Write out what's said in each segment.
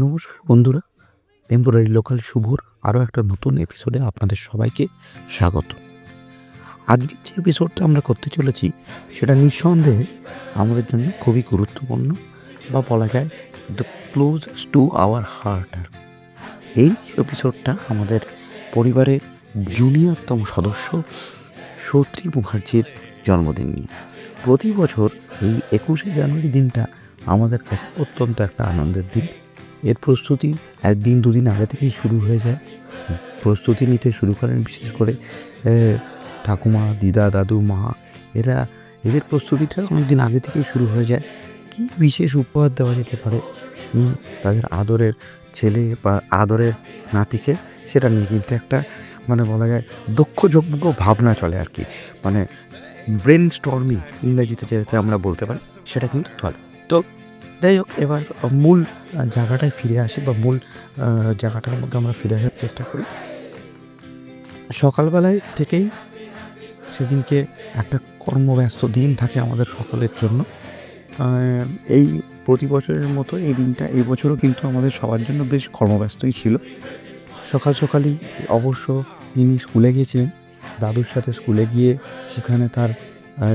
নমস্কার বন্ধুরা, temporary local শুভর আরও একটা নতুন এপিসোডে আপনাদের সবাইকে স্বাগত। আজকের যে এপিসোডটা আমরা করতে চলেছি সেটা নিঃসন্দেহে আমাদের জন্য খুবই গুরুত্বপূর্ণ, বা বলা যায় the closest to our heart. এই এপিসোডটা আমাদের পরিবারের জুনিয়রতম সদস্য সৌত্রী মুখার্জির জন্মদিন নিয়ে। প্রতি বছর এই 21শে জানুয়ারি দিনটা আমাদের কাছে অত্যন্ত একটা আনন্দের দিন। এর প্রস্তুতি একদিন দুদিন আগে থেকেই শুরু হয়ে যায়। প্রস্তুতি নিতে শুরু করেন বিশেষ করে ঠাকুমা, দিদা, দাদু, মা। এদের প্রস্তুতিটা অনেকদিন আগে থেকেই শুরু হয়ে যায়। কী বিশেষ উপহার দেওয়া যেতে পারে তাদের আদরের ছেলে বা আদরের নাতিকে, সেটা নিয়ে কিন্তু একটা বলা যায় দক্ষযজ্ঞ ভাবনা চলে আর কি। ব্রেন স্টর্মিং ইংরেজিতে যেটাতে আমরা বলতে পারি, সেটা কিন্তু চলে। তো যাই হোক, এবার মূল জায়গাটায় ফিরে আসি, বা মূল জায়গাটার মধ্যে আমরা ফিরে আসার চেষ্টা করি। সকালবেলায় থেকেই সেদিনকে একটা কর্মব্যস্ত দিন থাকে আমাদের সকলের জন্য। এই প্রতি বছরের মতো এই দিনটা এই বছরও কিন্তু আমাদের সবার জন্য বেশ কর্মব্যস্তই ছিল। সকালই অবশ্য তিনি স্কুলে গিয়েছিলেন, দাদুর সাথে স্কুলে গিয়ে সেখানে তার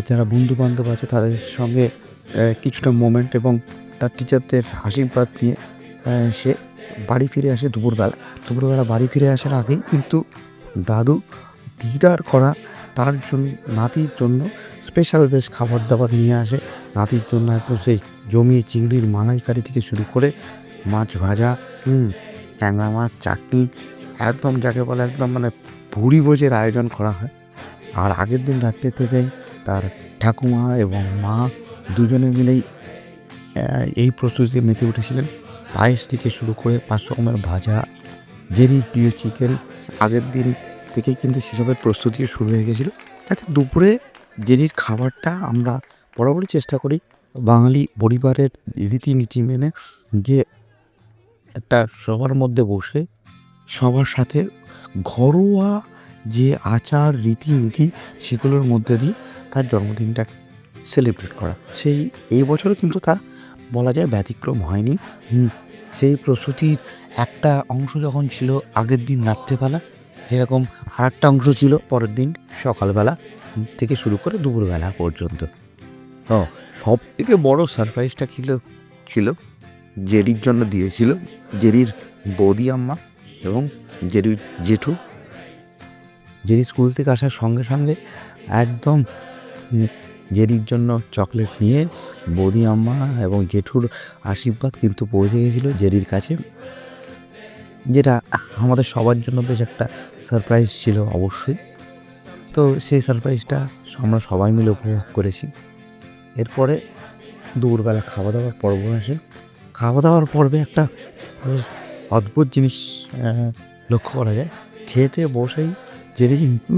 যারা বন্ধুবান্ধব আছে তাদের সঙ্গে কিছুটা মোমেন্ট এবং তার টিচারদের আশীর্বাদ নিয়ে সে বাড়ি ফিরে আসে দুপুরবেলা বাড়ি ফিরে আসার আগেই কিন্তু দাদু দিদার করা তার জন্য নাতির জন্য স্পেশাল বেশ খাবার দাবার নিয়ে আসে। নাতির জন্য একদম সেই জমিয়ে চিংড়ির মালাইকারি থেকে শুরু করে মাছ ভাজা, ট্যাংরা মাছ, চাটনি, একদম যাকে বলে একদম ভুড়ি ভোজের আয়োজন করা হয়। আর আগের দিন রাত্রে থেকেই তার ঠাকুমা এবং মা দুজনে মিলেই এই প্রস্তুতিতে মেতে উঠেছিলেন। পায়েস থেকে শুরু করে 5 রকমের ভাজা, জেরির প্রিয় চিকেন, আগের দিন থেকেই কিন্তু সেসবের প্রস্তুতিও শুরু হয়ে গেছিলো। যাতে দুপুরে জেরির খাবারটা আমরা বরাবরই চেষ্টা করি বাঙালি পরিবারের রীতিনীতি মেনে যে একটা সবার মধ্যে বসে সবার সাথে ঘরোয়া যে আচার রীতিনীতি সেগুলোর মধ্যে দিয়ে তার জন্মদিনটা সেলিব্রেট করা। এই বছরও কিন্তু তা বলা যায় ব্যতিক্রম হয়নি। সেই প্রস্তুতির একটা অংশ যখন ছিল আগের দিন রাত্রেবেলা, এরকম আরেকটা অংশ ছিল পরের দিন সকালবেলা থেকে শুরু করে দুপুরবেলা পর্যন্ত। সব থেকে বড় সারপ্রাইজটা ছিল জেরির জন্য দিয়েছিল জেরির বৌদি আম্মা এবং জেরির জেঠু। জেরি স্কুল থেকে আসার সঙ্গে সঙ্গে একদম জেরির জন্য চকলেট নিয়ে বৌদি আম্মা এবং জেঠুর আশীর্বাদ কিন্তু পৌঁছে গিয়েছিল জেরির কাছে, যেটা আমাদের সবার জন্য বেশ একটা সারপ্রাইজ ছিল অবশ্যই। তো সেই সারপ্রাইজটা আমরা সবাই মিলে উপভোগ করেছি। এরপরে দুপুরবেলা খাওয়া দাওয়ার পর্ব আসে। খাওয়া দাওয়ার পর্বে একটা বেশ অদ্ভুত জিনিস লক্ষ্য করা যায়। খেতে বসেই জেরি কিন্তু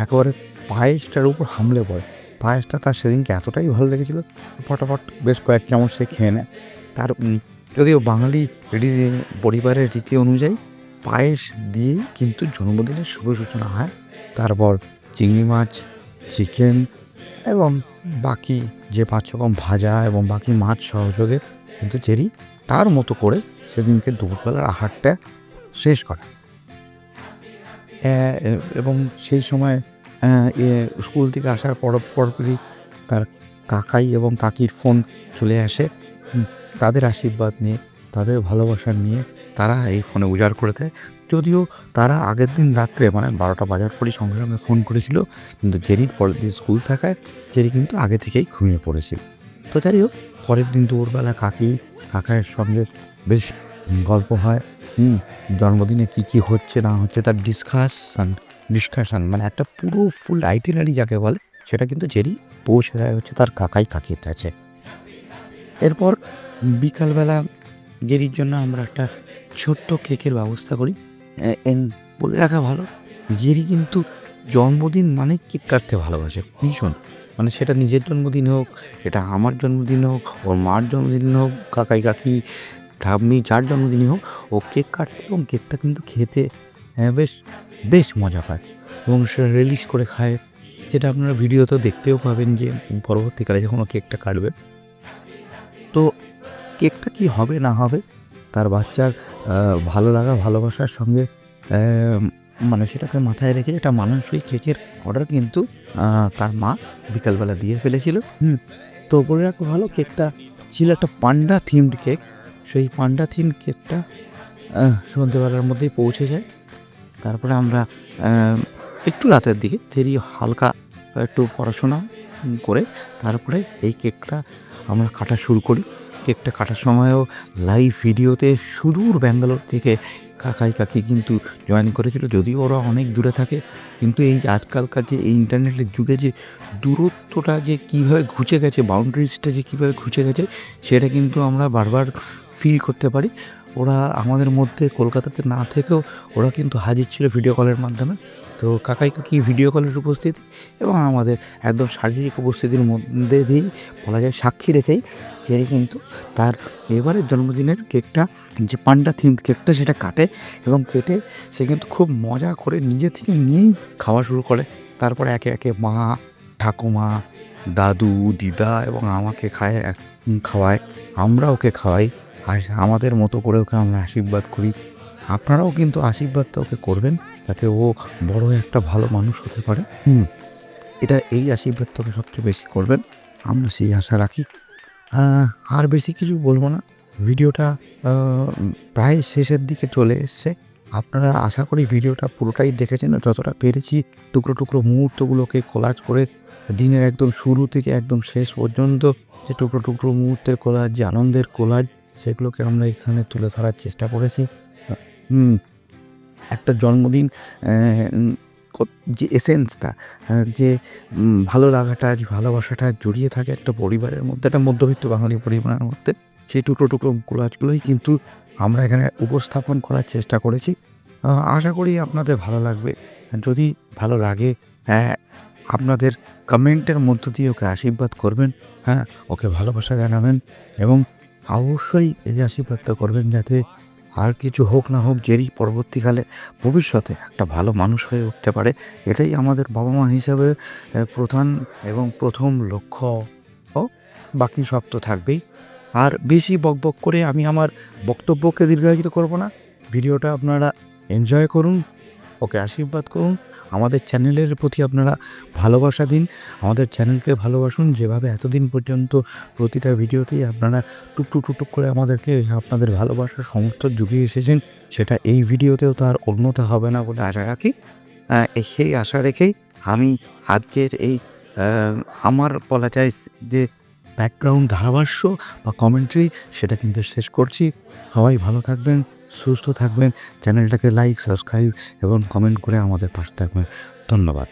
একেবারে পায়েসটার উপর হামলে পড়ে। পায়েসটা তার সেদিনকে এতটাই ভালো লেগেছিলো, ফটাফট বেশ কয়েক চামচ সে খেয়ে নেয়। তার যদিও বাঙালি পরিবারের রীতি অনুযায়ী পায়েস দিয়েই কিন্তু জন্মদিনের শুভ সূচনা হয়। তারপর চিংড়ি মাছ, চিকেন এবং বাকি যে 5 রকম ভাজা এবং বাকি মাছ সহযোগে কিন্তু জেরি তার মতো করে সেদিনকে দুপুরবেলার আহারটা শেষ করে। এবং সেই সময় স্কুল থেকে আসার পরপরই তার কাকাই এবং কাকির ফোন চলে আসে। তাদের আশীর্বাদ নিয়ে, তাদের ভালোবাসা নিয়ে তারা এই ফোনে উজাড় করে দেয়। যদিও তারা আগের দিন রাত্রে 12টা বাজার পরই সঙ্গে সঙ্গে ফোন করেছিল, কিন্তু জেরির পরের দিন স্কুল থাকায় জেরি কিন্তু আগে থেকেই ঘুমিয়ে পড়েছিল। তো যাই হোক, পরের দিন দুপুরবেলা কাকায়ের সঙ্গে বেশ গল্প হয়। জন্মদিনে কী হচ্ছে না হচ্ছে তার ডিসকাশন একটা পুরো ফুল আইটিনারি যাকে বলে, সেটা কিন্তু জেরি পৌঁছে দেয় হচ্ছে তার কাকির কাছে। এরপর বিকালবেলা জেরির জন্য আমরা একটা ছোট্ট কেকের ব্যবস্থা করি। বলে রাখা ভালো, জেরি কিন্তু জন্মদিন কেক কাটতে ভালোবাসে ভীষণ। সেটা নিজের জন্মদিন হোক, এটা আমার জন্মদিন হোক, ওর মার জন্মদিন হোক, কাকি, ঠাম্মি, যার জন্মদিনই হোক, ও কেক কাটতে এবং কেকটা কিন্তু খেতে বেশ মজা পায় এবং সে রিলিশ করে খায়, যেটা আপনারা ভিডিওতে দেখতেও পাবেন যে পরবর্তীকালে যখন ও কেকটা কাটবে। তো কেকটা কি হবে না হবে তার বাচ্চার ভালো লাগা ভালোবাসার সঙ্গে মানে সেটাকে মাথায় রেখে একটা মানানসই কেকের অর্ডার কিন্তু তার মা বিকালবেলা দিয়ে ফেলেছিল। তো বলে রাখো ভালো, কেকটা ছিল একটা পান্ডা থিমড কেক। সেই পান্ডা থিমড কেকটা সন্ধ্যেবেলার মধ্যেই পৌঁছে যায়। তারপরে আমরা একটু রাতের দিকে দেরি হালকা একটু পড়াশোনা করে তারপরে এই কেকটা আমরা কাটা শুরু করি। কেকটা কাটার সময়ও লাইভ ভিডিওতে সুদূর ব্যাঙ্গালোর থেকে কাকাই কাকি কিন্তু জয়েন করেছিল, যদিও ওরা অনেক দূরে থাকে। কিন্তু এই আজকালকার যে এই ইন্টারনেটের যুগে যে দূরত্বটা যে কীভাবে ঘুচে গেছে, বাউন্ডারিজটা যে কীভাবে ঘুচে গেছে, সেটা কিন্তু আমরা বারবার ফিল করতে পারি। ওরা আমাদের মধ্যে কলকাতাতে না থেকেও ওরা কিন্তু হাজির ছিল ভিডিও কলের মাধ্যমে। তো কাকাই কাকি ভিডিও কলের উপস্থিতি এবং আমাদের একদম শারীরিক উপস্থিতির মধ্যে দিয়েই বলা যায় সাক্ষী রেখেই সে কিন্তু তার এবারের জন্মদিনের কেকটা, যে পান্ডা থিমড কেকটা, সেটা কাটে এবং কেটে সে কিন্তু খুব মজা করে নিজে থেকে নিয়েই খাওয়া শুরু করে। তারপরে একে একে মা, ঠাকুমা, দাদু, দিদা এবং আমাকে খাওয়ায়, আমরা ওকে খাওয়াই। আর আমাদের মতো করে ওকে আমরা আশীর্বাদ করি। আপনারাও কিন্তু আশীর্বাদটা ওকে করবেন যাতে ও বড় একটা ভালো মানুষ হতে পারে। এটা এই আশীর্বাদটা ওকে সবচেয়ে বেশি করবেন, আমরা সেই আশা রাখি। আর বেশি কিছু বলবো না। ভিডিওটা প্রায় শেষের দিকে চলে এসছে। আপনারা আশা করি ভিডিওটা পুরোটাই দেখেছেন। যতটা পেরেছি টুকরো টুকরো মুহূর্তগুলোকে কোলাজ করে দিনের একদম শুরু থেকে একদম শেষ পর্যন্ত যে টুকরো টুকরো মুহূর্তের কোলাজ, যে আনন্দের কোলাজ, সেগুলোকে আমরা এখানে তুলে ধরার চেষ্টা করেছি। একটা জন্মদিন যে এসেন্সটা, যে ভালো লাগাটা, যে ভালোবাসাটা জড়িয়ে থাকে একটা পরিবারের মধ্যে, একটা মধ্যবিত্ত বাঙালি পরিবারের মধ্যে, সেই টুকরো টুকরো কোলাজগুলোই কিন্তু আমরা এখানে উপস্থাপন করার চেষ্টা করেছি। আশা করি আপনাদের ভালো লাগবে। যদি ভালো লাগে, আপনাদের কমেন্টের মধ্য দিয়ে ওকে আশীর্বাদ করবেন, ওকে ভালোবাসা জানাবেন এবং অবশ্যই এই যে আশীর্বাদটা করবেন যাতে আর কিছু হোক না হোক জেরি পরবর্তীকালে ভবিষ্যতে একটা ভালো মানুষ হয়ে উঠতে পারে। এটাই আমাদের বাবা মা হিসাবে প্রধান এবং প্রথম লক্ষ্য। বাকি সব তো থাকবেই। আর বেশি বকবক করে আমি আমার বক্তব্যকে দীর্ঘায়িত করব না। ভিডিওটা আপনারা এনজয় করুন, ওকে আশীর্বাদ করুন। আমাদের চ্যানেলের প্রতি আপনারা ভালোবাসা দিন, আমাদের চ্যানেলকে ভালোবাসুন। যেভাবে এতদিন পর্যন্ত প্রতিটা ভিডিওতেই আপনারা টুকটুক টুকটুক করে আমাদেরকে আপনাদের ভালোবাসার সমর্থন জুগিয়ে এসেছেন, সেটা এই ভিডিওতেও তার অন্যথা হবে না বলে আশা রাখি। সেই আশা রেখেই আমি আজকের এই আমার বলা যায় যে ব্যাকগ্রাউন্ড ধারাভাষ্য বা কমেন্ট্রি, সেটা কিন্তু শেষ করছি। সবাই ভালো থাকবেন, সুস্থ থাকবেন। চ্যানেলটাকে লাইক, সাবস্ক্রাইব এবং কমেন্ট করে আমাদের পাশে থাকবেন। ধন্যবাদ।